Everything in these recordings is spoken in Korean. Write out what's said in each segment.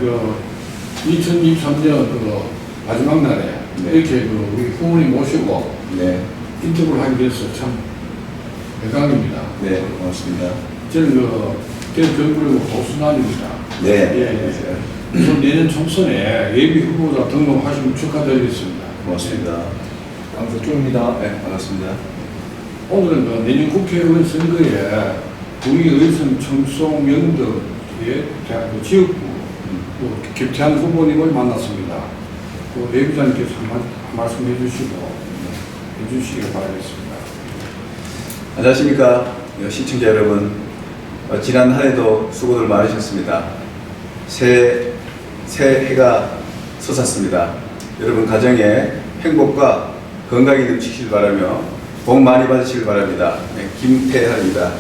그 2023년 그 마지막 날에 네. 이렇게 그 우리 후보님 모시고 네. 인터뷰를 하게 돼서 참 영광입니다. 네, 고맙습니다. 저는 대전구리고 보수난입니다. 네. 예. 우선 내년 총선에 예비 후보자 등록하시면 축하드리겠습니다. 고맙습니다. 강석중입니다. 네, 반갑습니다. 오늘은 그 내년 국회의원 선거에 우리 의선 청송 영덕의 대학 지역구 또 김태환 후보님을 만났습니다. 또 예비자님께서 한 말씀 해주시길 바라겠습니다. 안녕하십니까. 시청자 여러분. 지난 한 해도 수고들 많으셨습니다. 새해가 솟았습니다. 여러분 가정에 행복과 건강이 넘치시길 바라며 복 많이 받으시길 바랍니다. 네, 김태환입니다.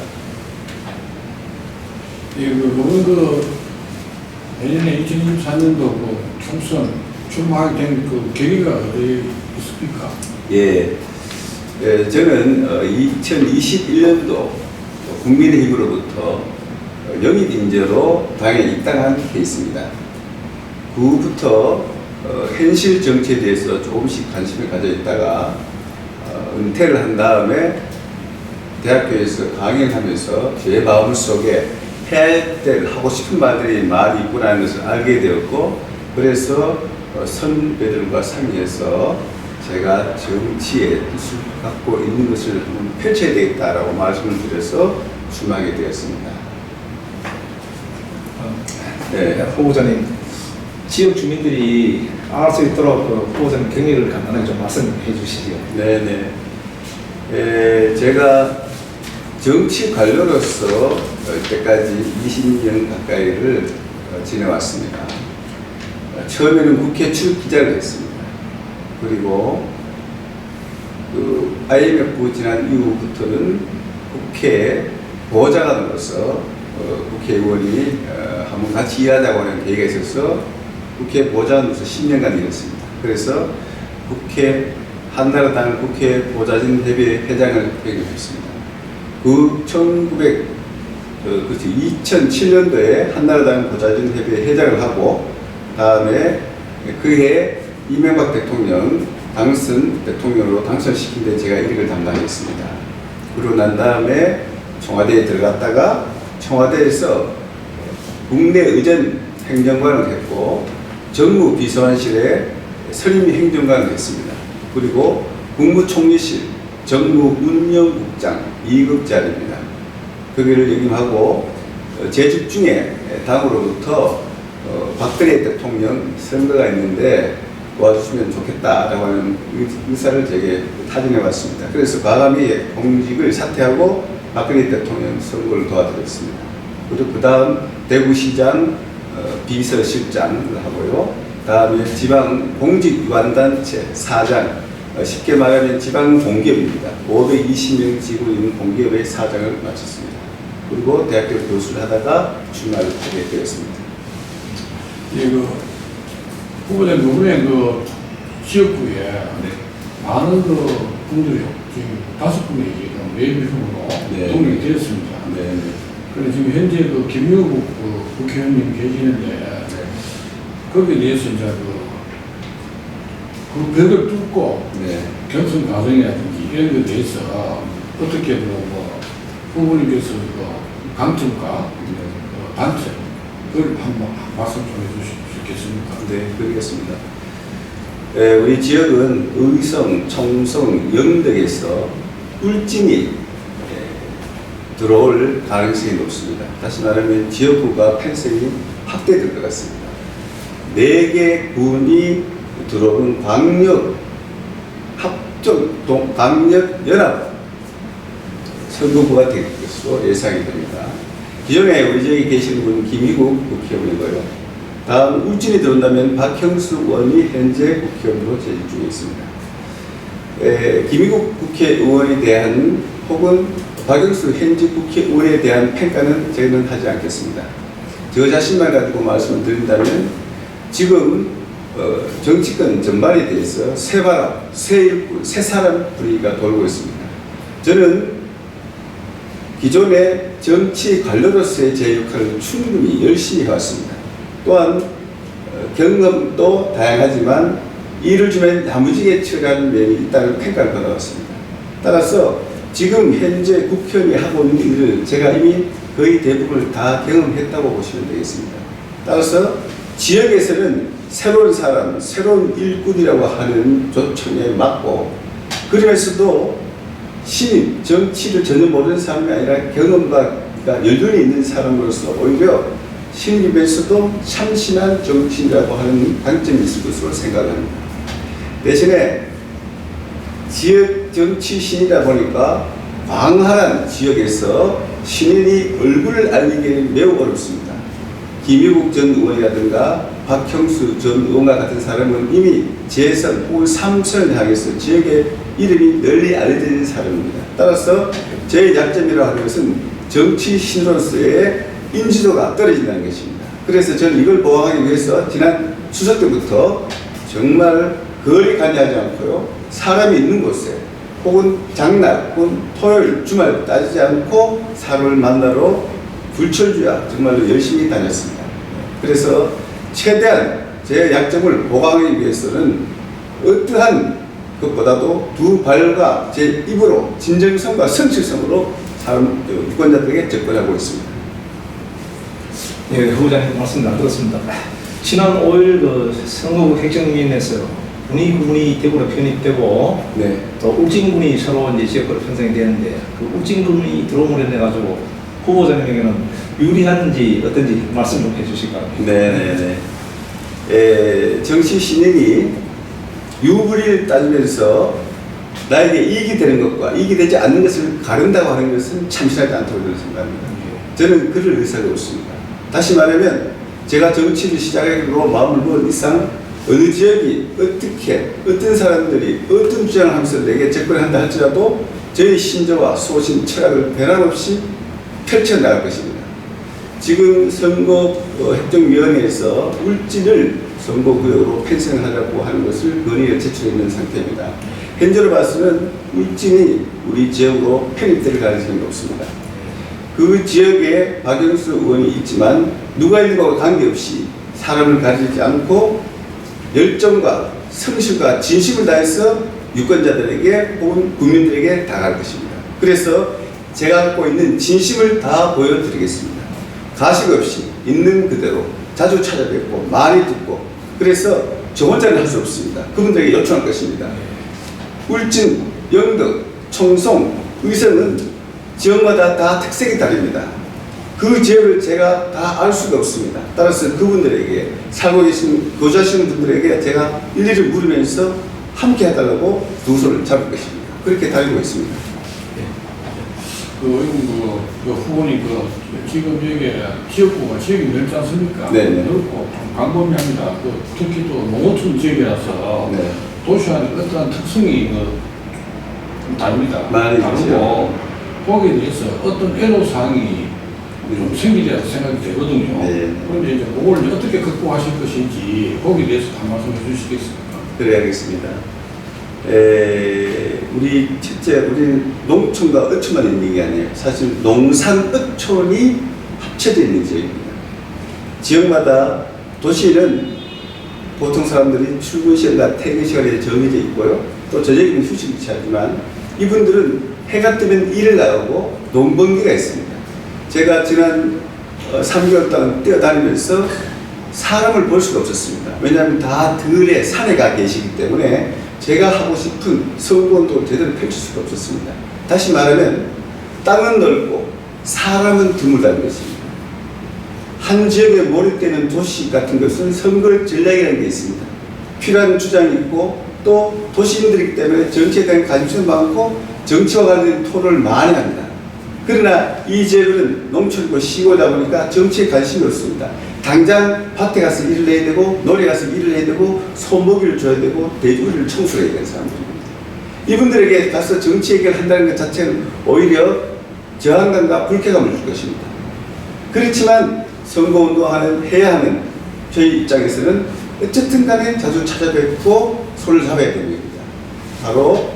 예, 이번 내년에 2024년도 총선 출마하게 된 계기가 어디 있습니까? 예, 저는 2021년도 국민의힘으로부터 영입 인재로 당에 입당한 케이스입니다. 그 후부터 현실 정치에 대해서 조금씩 관심을 가져 있다가 은퇴를 한 다음에 대학교에서 강연하면서 제 마음속에 해야 할 때 하고 싶은 말들이 많이 있구나하는 것을 알게 되었고, 그래서 선배들과 상의해서 제가 정치에 뜻을 갖고 있는 것을 한번 펼쳐야 되겠다라고 말씀을 드려서 출마하게 되었습니다. 네, 후보자님, 지역 주민들이 알 수 있도록 후보자님 경력을 간단하게 좀 말씀해 주시죠. 네네. 제가 정치 관료로서 이때까지 20년 가까이를 지내왔습니다. 처음에는 국회 출입 기자를 했습니다. 그리고 IMF 지난 이후부터는 국회 보좌관으로서 국회의원이 한번 같이 일하자고 하는 계기가 있어서 국회 보좌관으로서 10년간 일했습니다. 그래서 한나라당 국회 보좌진 협의회 회장을 역임했습니다. 2007년도에 한나라당 보좌진 협의회 회장을 하고, 다음에 그해 이명박 대통령 대통령으로 당선시킨 데 제가 일을 담당했습니다. 그러고 난 다음에 청와대에 들어갔다가 청와대에서 국내의전 행정관을 했고, 정무비서관실에 선임 행정관을 했습니다. 그리고 국무총리실 정무운영국장 2급자입니다. 거기를 역임하고, 제 집중에 당으로부터 박근혜 대통령 선거가 있는데 도와주시면 좋겠다라고 하는 의사를 제게 타진해 왔습니다. 그래서 과감히 공직을 사퇴하고 박근혜 대통령 선거를 도와드렸습니다. 그리고 그 다음 대구시장 비서실장을 하고요. 다음에 지방 공직유관단체 사장, 쉽게 말하면 지방 공기업입니다. 520명 직원 있는 공기업의 사장을 마쳤습니다. 그리고 대학교 교수를 하다가 출마를 하게 되었습니다. 예, 후보자님, 이번에 지역구에 많은 분들이 지금 5분이 지금 예비 후보로 등록이 되었습니다. 그래서 지금 현재 김유국 국회의원님 계시는데, 거기에 대해서 이제 그 벽을 뚫고 경선 과정이라든지 이런 것에 대해서 어떻게 후보님께서 강점과 단점, 그걸 한번 말씀 좀 해주실 수 있겠습니까? 네, 그러겠습니다. 우리 지역은 의성, 청송, 영덕에서 울진이 들어올 가능성이 높습니다. 다시 말하면 지역구가 편성이 확대될 것 같습니다. 4개 군이 들어오는 광역 연합 선거구가 될 것으로 예상이 됩니다. 기존에 우리 지역에 계시는 분은 김희국 국회의원이고요. 다음 울진이 들어온다면 박형수 의원이 현재 국회의원으로 재직 중에 있습니다. 김희국 국회의원에 대한 혹은 박영수 현직 국회의원에 대한 평가는 저희는 하지 않겠습니다. 저 자신만 가지고 말씀을 드린다면, 지금 정치권 전반에 대해서 새 사람 분위기가 돌고 있습니다. 저는 기존의 정치 관료로서의 제 역할을 충분히 열심히 해왔습니다. 또한 경험도 다양하지만 일을 주면 야무지게 처리하는 면이 있다는 평가를 받아왔습니다. 따라서 지금 현재 국회의원이 하고 있는 일을 제가 이미 거의 대부분을 다 경험했다고 보시면 되겠습니다. 따라서 지역에서는 새로운 사람, 새로운 일꾼이라고 하는 조청에 맞고, 그러면서도 신입, 정치를 전혀 모르는 사람이 아니라 경험과 연륜이 있는 사람으로서 오히려 신입에서도 참신한 정치인이라고 하는 강점이 있을 것으로 생각합니다. 대신에 지역 정치 신이다 보니까 광활한 지역에서 신인이 얼굴을 알리기에는 매우 어렵습니다. 김유국 전 의원이라든가 박형수 전 의원과 같은 사람은 이미 제3 혹은 3선을 향해서 지역의 이름이 널리 알려진 사람입니다. 따라서 제 약점이라고 하는 것은 정치 신으로서의 인지도가 떨어진다는 것입니다. 그래서 저는 이걸 보완하기 위해서 지난 추석 때부터 정말 거리 관리하지 않고요, 사람이 있는 곳에 혹은 장날 혹은 토요일 주말 따지지 않고 사람을 만나러 불철주야 정말로 열심히 다녔습니다. 그래서 최대한 제 약점을 보강하기 위해서는 어떠한 것보다도 두 발과 제 입으로 진정성과 성실성으로 사람 유권자들에게 접근하고 있습니다. 네, 후보자님 말씀 잘 들었습니다. 지난 5일 그 선거구 획정위원회에서 군이 대구로 편입되고, 네. 또 울진군이 새로 이제 지역구로 편성이 되는데, 그 울진군이 들어옴으로 인해 가지고 후보자님에게는 유리한지 어떤지 말씀 좀 해주실까요? 네네네. 정치 신인이 유불리를 따지면서 나에게 이익이 되는 것과 이익이 되지 않는 것을 가른다고 하는 것은 참신하지 않다고 저는 생각합니다. 저는 그럴 의사가 없습니다. 다시 말하면 제가 정치를 시작하기로 마음을 먹은 이상 어느 지역이 어떻게 어떤 사람들이 어떤 주장을 하면서 내게 접근한다 할지라도 저희 신조와 소신, 철학을 변함없이 펼쳐나갈 것입니다. 지금 선거협정위원회에서 울진을 선거구역으로 편성하려고 하는 것을 건의를 제출했는 상태입니다. 현재로 봐서는 울진이 우리 지역으로 편입될 가능성이 없습니다. 그 지역에 박영수 의원이 있지만 누가 있는 것과 관계없이 사람을 가리지 않고 열정과 성실과 진심을 다해서 유권자들에게 혹은 국민들에게 다가갈 것입니다. 그래서 제가 갖고 있는 진심을 다 보여드리겠습니다. 가식 없이 있는 그대로 자주 찾아뵙고 많이 듣고, 그래서 저 혼자는 할 수 없습니다. 그분들에게 요청할 것입니다. 울진, 영덕, 청송, 의성은 지역마다 다 특색이 다릅니다. 그 지역을 제가 다 알 수가 없습니다. 따라서 그분들에게, 살고 계신 거주하시는 분들에게 제가 일일이 물으면서 함께 해달라고 두 손을 잡을 것입니다. 그렇게 달리고 있습니다. 그 후보님 지금 여기 지역구가 지역이 넓지 않습니까? 네네. 넓고 좀 광범위합니다. 특히 또 농어촌 지역이라서 네. 도시와는 어떠한 특성이 좀 다릅니다. 많이 다르고 거기에 대해서 어떤 애로사항이 좀 생기리라고 생각이 되거든요. 네. 그런데 이제 그걸 이제 어떻게 극복하실 것인지 거기에 대해서 한 말씀 해주시겠습니까? 그래야겠습니다. 우리 첫째, 우리 농촌과 어촌만 있는 게 아니에요. 사실 농산, 어촌이 합쳐져 있는 지역입니다. 지역마다 도시는 보통 사람들이 출근 시간과 퇴근 시간에 정해져 있고요. 또 저녁에는 휴식을 취하지만 이분들은 해가 뜨면 일을 나가고 농번기가 있습니다. 제가 지난 3개월 동안 뛰어다니면서 사람을 볼 수가 없었습니다. 왜냐하면 다 들에 산에 가 계시기 때문에 제가 하고 싶은 선거운동을 제대로 펼칠 수가 없었습니다. 다시 말하면 땅은 넓고 사람은 드물다는 것입니다. 한 지역에 몰입되는 도시 같은 것은 선거 전략이라는 게 있습니다. 필요한 주장이 있고 또 도시인들이기 때문에 정치에 대한 관심도 많고 정치와 관련된 토론을 많이 합니다. 그러나 이 지역은 농촌이고 시골이다 보니까 정치에 관심이 없습니다. 당장 밭에 가서 일을 해야 되고 놀이 가서 일을 해야 되고 소먹이를 줘야 되고 돼지우리를 청소해야 되는 사람들입니다. 이분들에게 가서 정치 얘기를 한다는 것 자체는 오히려 저항감과 불쾌감을 줄 것입니다. 그렇지만 선거운동하는 해야 하는 저희 입장에서는 어쨌든 간에 자주 찾아뵙고 손을 잡아야 됩니다. 바로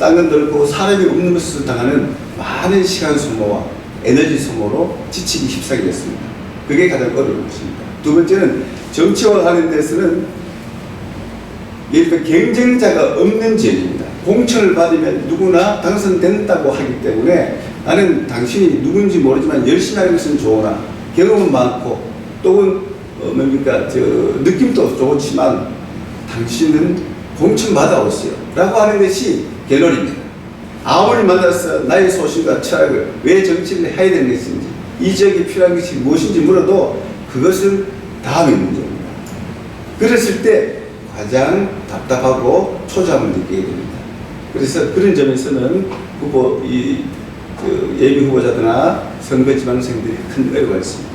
땅은 넓고 사람이 없는 것을 당하는 많은 시간 소모와 에너지 소모로 지치기 십상이 됐습니다. 그게 가장 어려운 것입니다. 두 번째는 정치화하는 데서는 예를 들어 경쟁자가 없는 지역입니다. 공천을 받으면 누구나 당선된다고 하기 때문에 나는 당신이 누군지 모르지만 열심히 하는 것은 좋으나 경험은 많고 또는 뭡니까 느낌도 좋지만 당신은 공천 받아오세요 라고 하는 것이 결론입니다. 아무리 만나서 나의 소신과 철학을 왜 정치를 해야 되는 것인지 이 지역에 필요한 것이 무엇인지 물어도 그것은 다음의 문제입니다. 그랬을 때 가장 답답하고 초조함을 느끼게 됩니다. 그래서 그런 점에서는 예비 후보자들이나 선거 지망생들이 큰 어려움이 있습니다.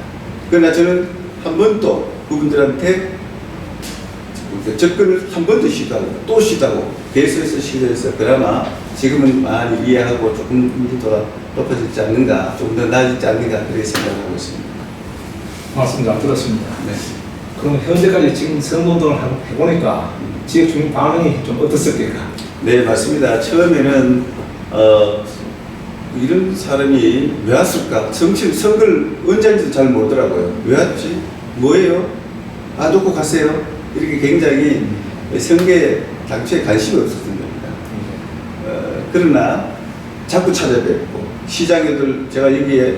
그러나 저는 한 번 또 그분들한테 접근을 한 번 더 시도하고 또 시도하고 계속해서 시도해서 그나마 지금은 많이 이해하고 조금 인지도가 높아졌지 않는가, 조금 더 나아지지 않는가 그렇게 생각하고 있습니다. 말씀 잘 들었습니다. 네. 그럼 현재까지 지금 선거운동을 해보니까 지역 주민 반응이 좀 어떻습니까? 네, 맞습니다. 처음에는 이런 사람이 왜 왔을까? 선거를 언제 하는지도 잘 모르더라고요. 왜 왔지? 뭐예요? 놓고 가세요. 이렇게 굉장히 선거에 당초에 관심이 없었던 겁니다. 그러나 자꾸 찾아뵙고 시장에들 제가 여기에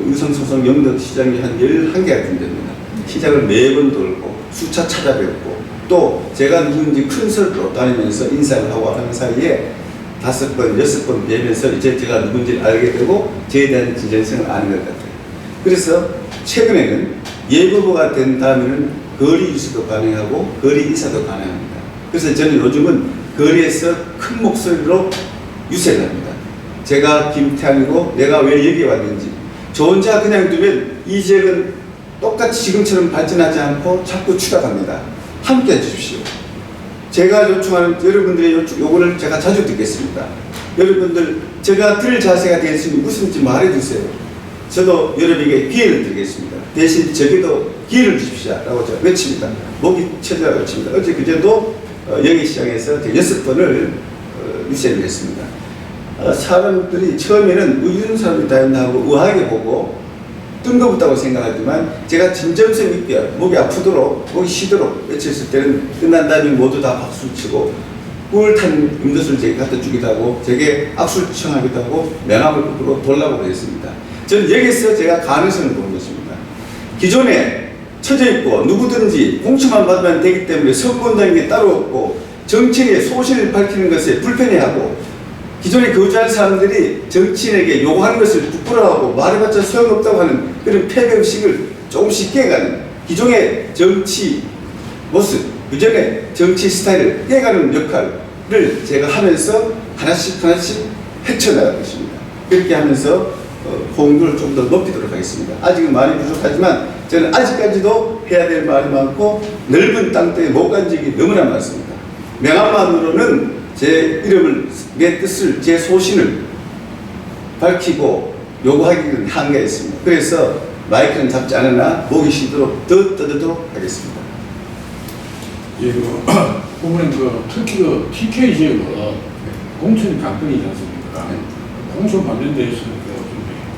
의성소성 영덕 시장이 한 11개가 된답니다. 시장을 매번 돌고 수차 찾아뵙고 또 제가 누군지 큰 소리로 다니면서 인사를 하고 하는 사이에 5번, 6번 뵈면서 이제 제가 누군지 알게 되고 저에 대한 진정성을 아는 것 같아요. 그래서 최근에는 예고보가 된 다음에는 거리 유수도 가능하고 거리 인사도 가능합니다. 그래서 저는 요즘은 거리에서 큰 목소리로 유세를 합니다. 제가 김태환이고 내가 왜 여기 왔는지 저 혼자 그냥 두면 이 지역은 똑같이 지금처럼 발전하지 않고 자꾸 추락합니다. 함께 해주십시오. 제가 요청하는 여러분들의 요구를 제가 자주 듣겠습니다. 여러분들 제가 들 자세가 될 수 있는 무슨지 말해주세요. 저도 여러분에게 기회를 드리겠습니다. 대신 저기도 기회를 주십시오 라고 제가 외칩니다. 목이 쳐져라 외칩니다. 어제 그제도 영희시장에서 6번을 유세를 했습니다. 사람들이 처음에는 이런 사람이 다 있나 하고 의아하게 보고 뜬금없다고 생각하지만 제가 진정성 있게 목이 아프도록 목이 쉬도록 외쳤을 때는 끝난 다음에 모두 다 박수를 치고 꿀 탄 음료수를 제게 갖다 주기도 하고 제게 악수를 청하기도 하고 명함을 거꾸로 돌라고 했습니다. 저는 여기서 제가 가능성을 보는 것입니다. 기존에 처져 있고 누구든지 공천만 받으면 되기 때문에 선거운동이 게 따로 없고 정치인의 소신을 밝히는 것에 불편해하고 기존에 거주한 사람들이 정치인에게 요구하는 것을 부끄러워하고 말해봤자 소용없다고 하는 그런 패배의식을 조금씩 깨가는 기존의 정치 모습, 그전의 정치 스타일을 깨가는 역할을 제가 하면서 하나씩 헤쳐나갈 것입니다. 그렇게 하면서 호응도를 좀 더 높이도록 하겠습니다. 아직은 많이 부족하지만 저는 아직까지도 해야 될 말이 많고 넓은 땅덩이에 못 간 적이 너무나 많습니다. 명함만으로는 제 이름을, 내 뜻을, 제 소신을 밝히고 요구하기는 한계가 있습니다. 그래서 마이크는 잡지 않으나 목이 쉬도록 더 떠들도록 하겠습니다. 예, 후보님 특히 TK 지역은 공천이 강권이지 않습니까? 공천 받는 데 있어서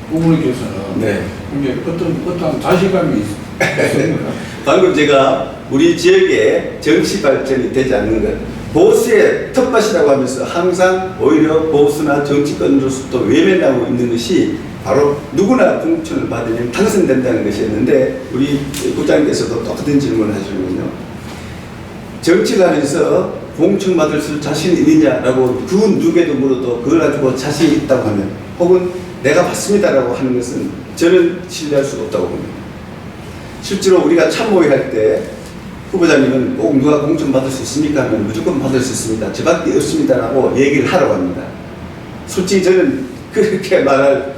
후보님께서는 굉장히 어떤 자신감이 있습니까? 방금 제가 우리 지역의 정치 발전이 되지 않는 것, 보수의 텃밭이라고 하면서 항상 오히려 보수나 정치권으로서부터 외면하고 있는 것이 바로 누구나 공천을 받으면 당선된다는 것이었는데 우리 국장님께서도 똑같은 질문을 하시는군요. 정치를 하면서 공천 받을 수 자신 있느냐라고 그 누구에도 물어도 그걸 가지고 자신이 있다고 하면 혹은 내가 받습니다라고 하는 것은 저는 신뢰할 수가 없다고 봅니다. 실제로 우리가 참모회 할 때 후보자님은 꼭 누가 공천 받을 수 있습니까? 하면 무조건 받을 수 있습니다. 저밖에 없습니다라고 얘기를 하라고 합니다. 솔직히 저는 그렇게 말할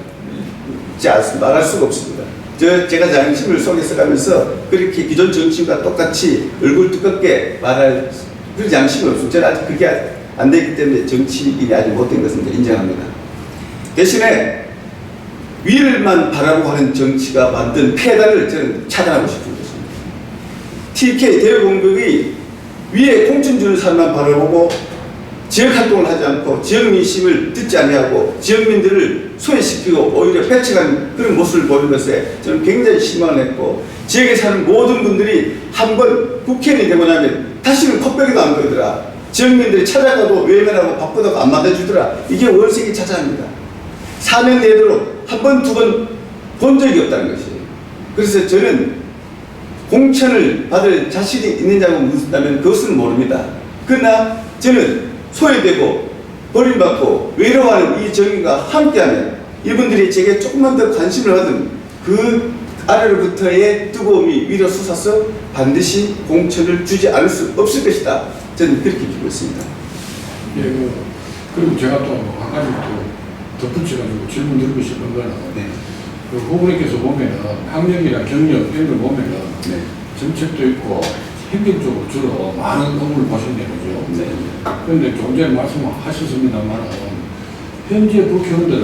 수가 없습니다. 제가 양심을 속에서 가면서 그렇게 기존 정치인과 똑같이 얼굴 두껍게 말할 그런 양심이 없습니다. 저는 아직 그게 안 되기 때문에 정치인이 아직 못된 것은 인정합니다. 대신에 위를만 바라고 하는 정치가 만든 폐단을 저는 차단하고 싶은 것입니다. TK 대외공격이 위에 공천 주는 사람만 바라보고 지역 활동을 하지 않고 지역 민심을 듣지 아니하고 지역민들을 소외시키고 오히려 배척한 하는 그런 모습을 보는 것에 저는 굉장히 실망을 했고, 지역에 사는 모든 분들이 한번 국회의원이 되고 나면 다시는 컵백이도 안 걸더라. 지역민들이 찾아가도 외면하고 바쁘다고 안 만나주더라. 이게 원색이 자자합니다. 4년 내도록 한 번, 두 번 본 적이 없다는 것이에요. 그래서 저는 공천을 받을 자신이 있느냐고 묻는다면 그것은 모릅니다. 그러나 저는 소외되고 버림받고 외로워하는 이 정인과 함께하면 이분들이 제게 조금만 더 관심을 받은 그 아래로부터의 뜨거움이 위로 솟아서 반드시 공천을 주지 않을 수 없을 것이다. 저는 그렇게 믿고 있습니다. 예, 그리고 제가 또 한 가지 또 덧붙여가지고 질문 드리고 싶은 거는, 네. 그 후보님께서 보면은 학력이나 경력 이런 걸 보면은 네. 정책도 있고 행정적으로 주로 많은 업무를 보셨네요, 그죠? 네. 그런데 좀 전에 말씀하셨습니다만 현재 국회의원들은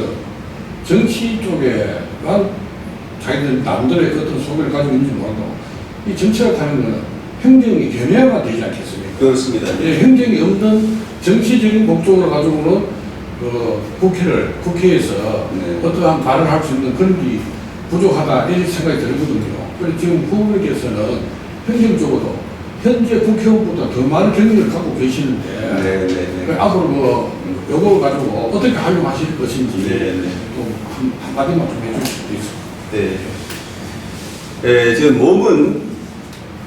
정치 쪽에만 자기들 남들의 어떤 소견을 가지고 있는지 몰라도 이 정치를 하는 거는 행정이 겸해야만 되지 않겠습니까? 그렇습니다. 예, 행정이 없는 정치적인 목적으로 가지고는 국회에서 네. 어떠한 발언을 할 수 있는 그런 게 부족하다 이런 생각이 들거든요. 그래서 지금 후보님께서는 행정적으로 현재 국회의원보다 더 많은 경력을 갖고 계시는데 네, 네, 네. 앞으로 요거 가지고 어떻게 활용하실 것인지 네, 네. 좀 한마디만 좀 해주실 수도 있어요. 네.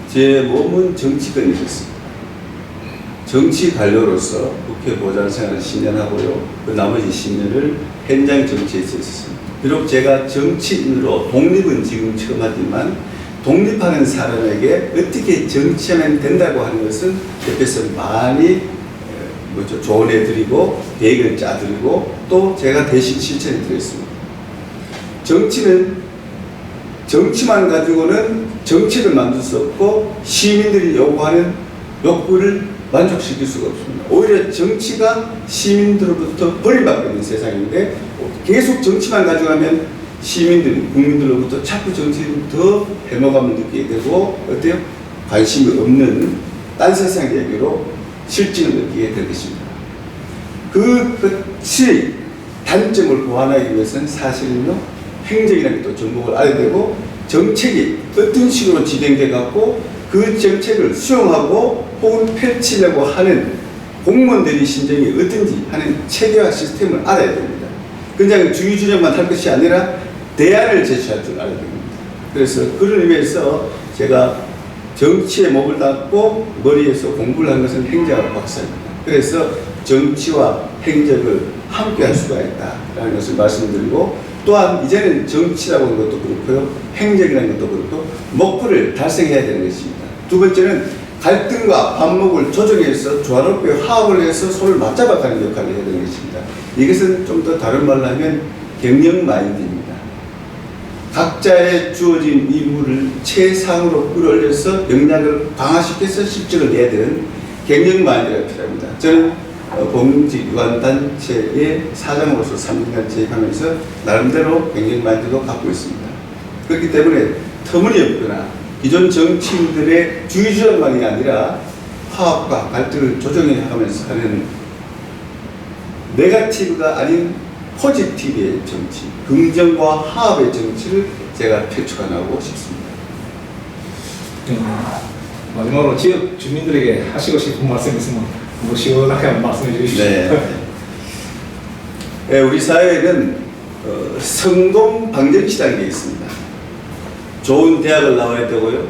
제 몸은 정치권이었습니다. 정치 관료로서 국회 보좌 생활을 10년 하고요. 그 나머지 10년을 현장 정치에 있었습니다. 비록 제가 정치인으로 독립은 지금 처음 하지만 독립하는 사람에게 어떻게 정치하면 된다고 하는 것은 옆에서 많이 조언해드리고 계획을 짜드리고 또 제가 대신 실천해드렸습니다. 정치는 정치만 가지고는 정책을 만들 수 없고 시민들이 요구하는 욕구를 만족시킬 수가 없습니다. 오히려 정치가 시민들로부터 버림받고 있는 세상인데 계속 정치만 가져가면 시민들, 국민들로부터 자꾸 정치를 더 해먹감을 느끼게 되고 어때요? 관심이 없는 딴 세상 얘기로 실증을 느끼게 될 것입니다. 그것이 단점을 보완하기 위해서는 사실은요, 행정이라는 또 전목을 알아야 되고 정책이 어떤 식으로 진행돼 갖고 그 정책을 수용하고 혹은 펼치려고 하는 공무원들의 심정이 어떤지 하는 체계화 시스템을 알아야 됩니다. 그냥 주의주장만 할 것이 아니라 대안을 제시할 줄 알아야 됩니다. 그래서 그런 의미에서 제가 정치에 몸을 닫고 머리에서 공부를 한 것은 행정학 박사입니다. 그래서 정치와 행정을 함께 할 수가 있다라는 것을 말씀드리고, 또한 이제는 정치라고 하는 것도 그렇고요, 행정이라는 것도 그렇고 목표를 달성해야 되는 것입니다. 두 번째는 갈등과 반목을 조정해서 조화롭게 화합을 해서 손을 맞잡아가는 역할을 해야 되는 것입니다. 이것은 좀 더 다른 말로 하면 경영 마인드입니다. 각자의 주어진 임무를 최상으로 끌어올려서 역량을 강화시켜서 실적을 내야 되는 경영 마인드가 필요합니다. 저는 공직유관단체의 사장으로서 3년간 재직하면서 나름대로 경영 마인드도 갖고 있습니다. 그렇기 때문에 터무니없거나 기존 정치인들의 주의주장만이 아니라 화합과 갈등을 조정해가면서 하는 네거티브가 아닌 포지티브의 정치, 긍정과 화합의 정치를 제가 펼쳐가고 싶습니다. 마지막으로 지역 주민들에게 하시고 싶은 말씀 있으면 뭐 시원하게 한번 말씀해 주십시오. 네. 우리 사회에는 성공 방정시라는 게 있습니다. 좋은 대학을 나와야 되고요,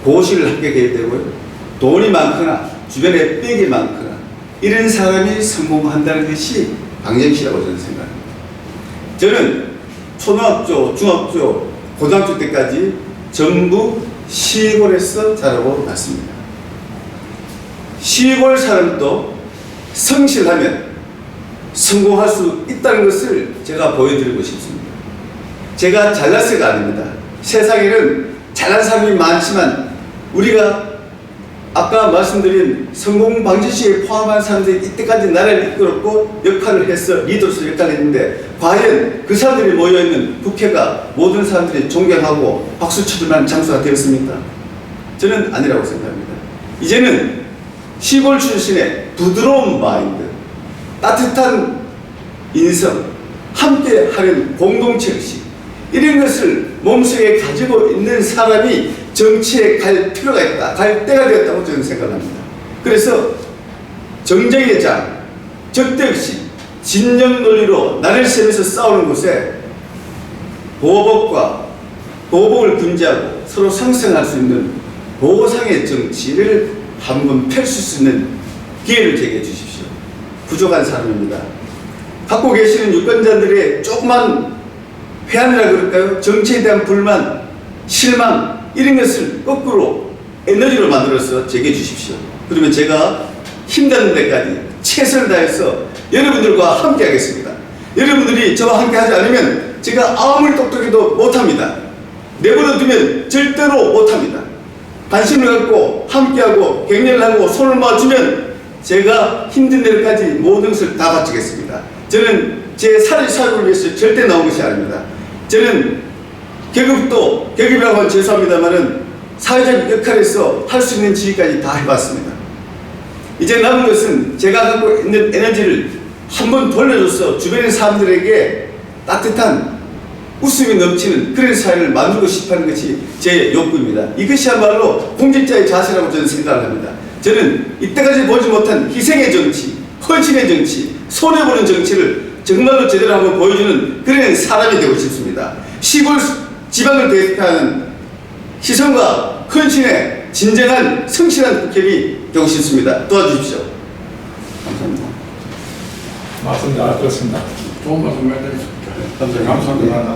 고시를 합격해야 되고요, 돈이 많거나 주변에 빽이 많거나 이런 사람이 성공한다는 것이 방정시라고 저는 생각합니다. 저는 초등학교, 중학교, 고등학교 때까지 전부 시골에서 자라고 났습니다. 시골 사람도 성실하면 성공할 수 있다는 것을 제가 보여드리고 싶습니다. 제가 잘났어가 아닙니다. 세상에는 잘난 사람이 많지만 우리가 아까 말씀드린 성공 방지시에 포함한 사람들이 이때까지 나라를 이끌었고 역할을 해서 리더로서 역할을 했는데 과연 그 사람들이 모여있는 국회가 모든 사람들이 존경하고 박수 쳐줄 만한 장소가 되었습니까? 저는 아니라고 생각합니다. 이제는 시골 출신의 부드러운 마인드, 따뜻한 인성, 함께 하는 공동체 의식, 이런 것을 몸속에 가지고 있는 사람이 정치에 갈 필요가 있다. 갈 때가 되었다고 저는 생각합니다. 그래서 정쟁의 장, 적대 없이 진영 논리로 나를 세면서 싸우는 곳에 보복을 금지하고 서로 상생할 수 있는 보상의 정치를 한번 펼칠 수 있는 기회를 제게 주십시오. 부족한 사람입니다. 갖고 계시는 유권자들의 조그만 회한이라 그럴까요? 정치에 대한 불만, 실망 이런 것을 거꾸로 에너지로 만들어서 제게 주십시오. 그러면 제가 힘닿는 데까지 최선을 다해서 여러분들과 함께 하겠습니다. 여러분들이 저와 함께 하지 않으면 제가 아무리 똑똑해도 못합니다. 내버려 두면 절대로 못합니다. 관심을 갖고 함께하고 격려를 하고 손을 맞추면 제가 힘든 데까지 모든 것을 다 바치겠습니다. 저는 제 사회를 위해서 절대 나온 것이 아닙니다. 저는 계급이라고 하면 죄송합니다만은 사회적 역할에서 할 수 있는 지위까지 다 해봤습니다. 이제 남은 것은 제가 갖고 있는 에너지를 한번 돌려줘서 주변의 사람들에게 따뜻한 웃음이 넘치는 그런 사회를 만들고 싶어하는 것이 제 욕구입니다. 이것이야말로 공직자의 자세라고 저는 생각을 합니다. 저는 이때까지 보지 못한 희생의 정치, 헌신의 정치, 손해보는 정치를 정말로 제대로 한번 보여주는 그런 사람이 되고 싶습니다. 시골 지방을 대표하는 희생과 헌신의 진정한 성실한 국회의원이 되고 싶습니다. 도와주십시오. 감사합니다. 말씀 잘 들었습니다. 좋은 말씀 많이 드렸습니다. 감사합니다.